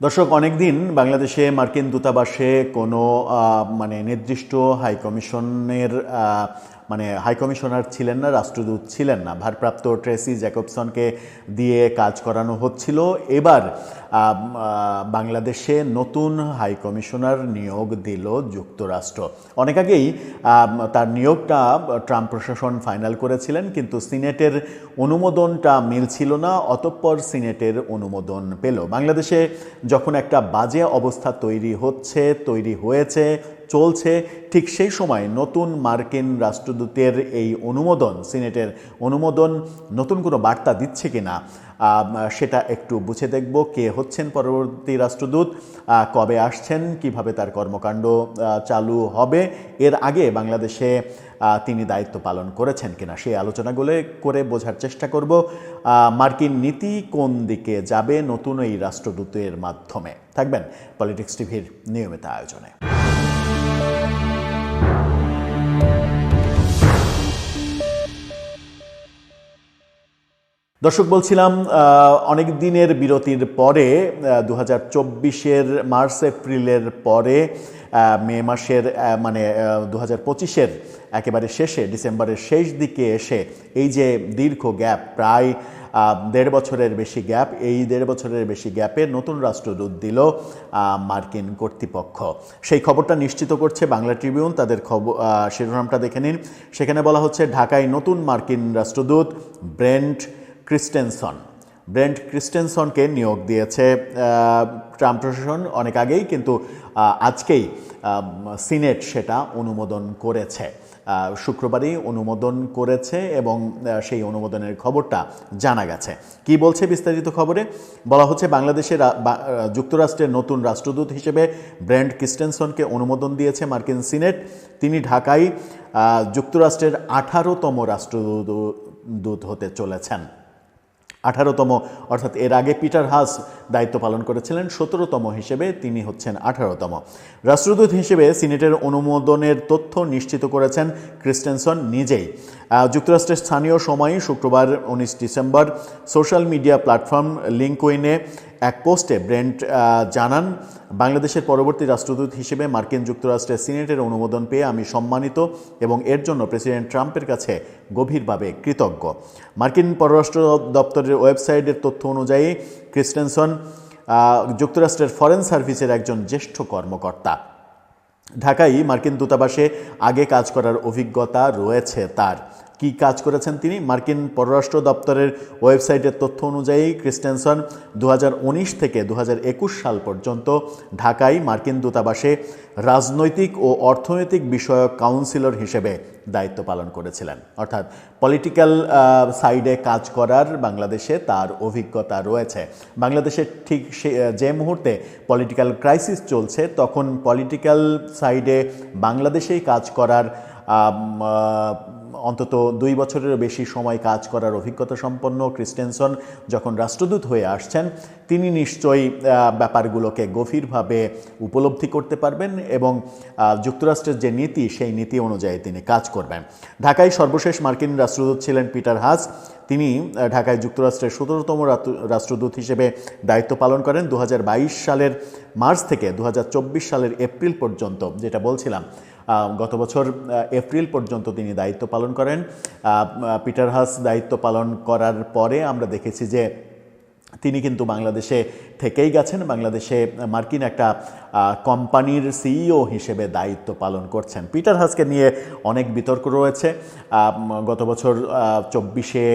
দর্শক, অনেকদিন বাংলাদেশে মার্কিন দূতাবাসে কোনো নির্দিষ্ট হাইকমিশনার ছিলেন না, রাষ্ট্রদূত ছিলেন না। ভারপ্রাপ্ত ট্রেসি জ্যাকবসনকে দিয়ে কাজ করানো হচ্ছিল। এবার বাংলাদেশে নতুন হাইকমিশনার নিয়োগ দিল যুক্তরাষ্ট্র। অনেক আগেই তার নিয়োগটা ট্রাম্প প্রশাসন ফাইনাল করেছিলেন, কিন্তু সিনেটের অনুমোদনটা মিলছিল না। অতঃপর সিনেটের অনুমোদন পেল। বাংলাদেশে যখন একটা বাজে অবস্থা তৈরি হয়েছে, চলছে, ঠিক সেই সময় নতুন মার্কিন রাষ্ট্রদূতের এই অনুমোদন, সিনেটের অনুমোদন নতুন কোনো বার্তা দিচ্ছে কিনা সেটা একটু বুঝে দেখব। কে হচ্ছেন পরবর্তী রাষ্ট্রদূত, কবে আসছেন, কিভাবে তার কর্মকাণ্ড চালু হবে, এর আগে বাংলাদেশে তিনি দায়িত্ব পালন করেছেন কিনা সেই আলোচনাগুলো করে বোঝার চেষ্টা করব। মার্কিন নীতি কোন দিকে যাবে নতুন এই রাষ্ট্রদূতের মাধ্যমে। থাকবেন পলিটিক্স টিভির নিয়মিত আয়োজনে। দর্শক, বলছিলাম অনেক দিনের বিরতির পরে 2024-এর মার্চ এপ্রিলের পরে মে মাসের 2025-এর একেবারে শেষে, ডিসেম্বরের শেষ দিকে এসে এই যে দীর্ঘ গ্যাপ, প্রায় 1.5 বছরের বেশি গ্যাপ, এই 1.5 বছরের বেশি গ্যাপে নতুন রাষ্ট্রদূত দিল মার্কিন কর্তৃপক্ষ। সেই খবরটা নিশ্চিত করছে বাংলা ট্রিবিউন। তাদের খবর শিরোনামটা দেখে নিন। সেখানে বলা হচ্ছে, ঢাকায় নতুন মার্কিন রাষ্ট্রদূত ব্রেন্ট ক্রিস্টেনসনকে নিয়োগ দিয়েছে ট্রাম্প প্রশাসন অনেক আগেই, কিন্তু আজকেই সিনেট সেটা অনুমোদন করেছে। শুক্রবারই অনুমোদন করেছে এবং সেই অনুমোদনের খবরটা জানা গেছে। কি বলছে বিস্তারিত খবরে? বলা হচ্ছে, বাংলাদেশের যুক্তরাষ্ট্রের নতুন রাষ্ট্রদূত হিসেবে ব্রেন্ট ক্রিস্টেনসনকে অনুমোদন দিয়েছে মার্কিন সিনেট। তিনি ঢাকায় যুক্তরাষ্ট্রের 18তম রাষ্ট্রদূত হতে চলেছেন। 18তম, অর্থাৎ এর আগে পিটার হাস দায়িত্ব পালন করেছিলেন 17তম হিসেবে, তিনি হচ্ছেন 18তম রাষ্ট্রদূত হিসেবে। সিনেটের অনুমোদনের তথ্য নিশ্চিত করেছেন ক্রিস্টেনসন নিজেই। যুক্তরাষ্ট্রের স্থানীয় সময় শুক্রবার 19 ডিসেম্বর সোশ্যাল মিডিয়া প্ল্যাটফর্ম লিঙ্কডইনে এক পোস্টে ব্রেন্ট জানান, বাংলাদেশের পরবর্তী রাষ্ট্রদূত হিসেবে মার্কিন যুক্তরাষ্ট্রের সিনেটের অনুমোদন পেয়ে আমি সম্মানিত এবং এর জন্য প্রেসিডেন্ট ট্রাম্পের কাছে গভীরভাবে কৃতজ্ঞ। মার্কিন পররাষ্ট্র দপ্তরের ওয়েবসাইটের তথ্য অনুযায়ী ক্রিস্টেনসন যুক্তরাষ্ট্রের ফরেন সার্ভিসের একজন জ্যেষ্ঠ কর্মকর্তা। ঢাকায় মার্কিন দূতাবাসে আগে কাজ করার অভিজ্ঞতা রয়েছে তার। কি কাজ করেছেন তিনি? মার্কিন পররাষ্ট্র দপ্তরের ওয়েবসাইটের তথ্য অনুযায়ী ক্রিস্টেনসন 2019 থেকে 2021 সাল পর্যন্ত ঢাকায় মার্কিন দূতাবাসে রাজনৈতিক ও অর্থনৈতিক বিষয়ক কাউন্সিলর হিসেবে দায়িত্ব পালন করেছিলেন। অর্থাৎ পলিটিক্যাল সাইডে কাজ করার বাংলাদেশে তার অভিজ্ঞতা রয়েছে। বাংলাদেশে ঠিক যে মুহূর্তে পলিটিক্যাল ক্রাইসিস চলছে, তখন পলিটিক্যাল সাইডে বাংলাদেশেই কাজ করার অন্তত 2 বছরেরও বেশি সময় কাজ করার অভিজ্ঞতা সম্পন্ন ক্রিস্টেনসন যখন রাষ্ট্রদূত হয়ে আসছেন, তিনি নিশ্চয়ই ব্যাপারগুলোকে গভীরভাবে উপলব্ধি করতে পারবেন এবং যুক্তরাষ্ট্রের যে নীতি, সেই নীতি অনুযায়ী তিনি কাজ করবেন। ঢাকায় সর্বশেষ মার্কিন রাষ্ট্রদূত ছিলেন পিটার হাস। তিনি ঢাকায় যুক্তরাষ্ট্রের 17তম রাষ্ট্রদূত হিসেবে দায়িত্ব পালন করেন 2022 সালের মার্চ থেকে 2024 সালের এপ্রিল পর্যন্ত। যেটা বলছিলাম, গত বছর এপ্রিল পর্যন্ত তিনি দায়িত্ব পালন করেন। পিটার হাস দায়িত্ব পালন করার পরে আমরা দেখেছি যে তিনি কিন্তু বাংলাদেশে থেকেই গেছেন, বাংলাদেশে মার্কিন একটা কোম্পানির সিইও হিসেবে দায়িত্ব পালন করছেন। পিটার হাসকে নিয়ে অনেক বিতর্ক রয়েছে। গত বছর 24-এ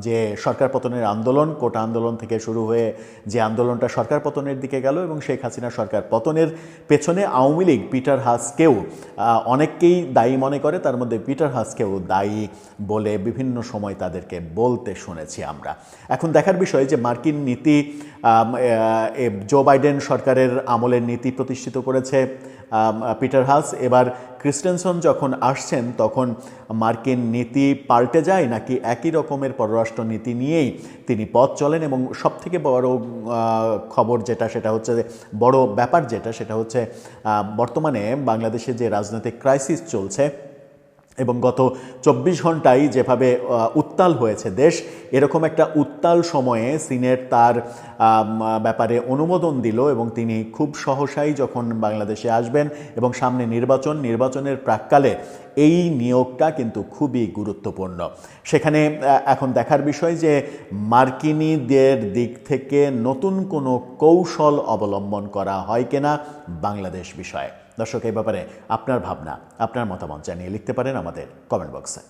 যে সরকার পতনের আন্দোলন, কোটা আন্দোলন থেকে শুরু হয়ে যে আন্দোলনটা সরকার পতনের দিকে গেল এবং শেখ হাসিনা সরকার পতনের পেছনে আওয়ামী লীগ পিটার হাসকেও অনেককেই দায়ী মনে করে, তার মধ্যে পিটার হাসকেও দায়ী বলে বিভিন্ন সময় তাদেরকে বলতে শুনেছি আমরা। এখন দেখার বিষয় যে মার্কিন নীতি, জো বাইডেন সরকারের আমলের নীতি প্রতিষ্ঠিত করেছে পিটার হাস। এবার ক্রিস্টেনসন যখন আসছেন, তখন মার্কিন নীতি পাল্টে যায় নাকি একই রকমের পররাষ্ট্র নীতি নিয়েই তিনি পথ চলেন। এবং সবথেকে বড় খবর যেটা, সেটা হচ্ছে, বড় ব্যাপার যেটা, সেটা হচ্ছে বর্তমানে বাংলাদেশে যে রাজনৈতিক ক্রাইসিস চলছে, এবং গত 24 ঘন্টায় যেভাবে উত্তাল হয়েছে দেশ, এরকম একটা উত্তাল সময়ে সিনেট তার ব্যাপারে অনুমোদন দিল এবং তিনি খুব সহসাই যখন বাংলাদেশে আসবেন এবং সামনে নির্বাচনের প্রাক্কালে এই নিয়োগটা কিন্তু খুবই গুরুত্বপূর্ণ। সেখানে এখন দেখার বিষয় যে মার্কিনীদের দিক থেকে নতুন কোনো কৌশল অবলম্বন করা হয় কিনা বাংলাদেশ বিষয়ে। দর্শক, এই ব্যাপারে আপনার ভাবনা, আপনার মতামত জানিয়ে লিখতে পারেন আমাদের কমেন্ট বক্সে।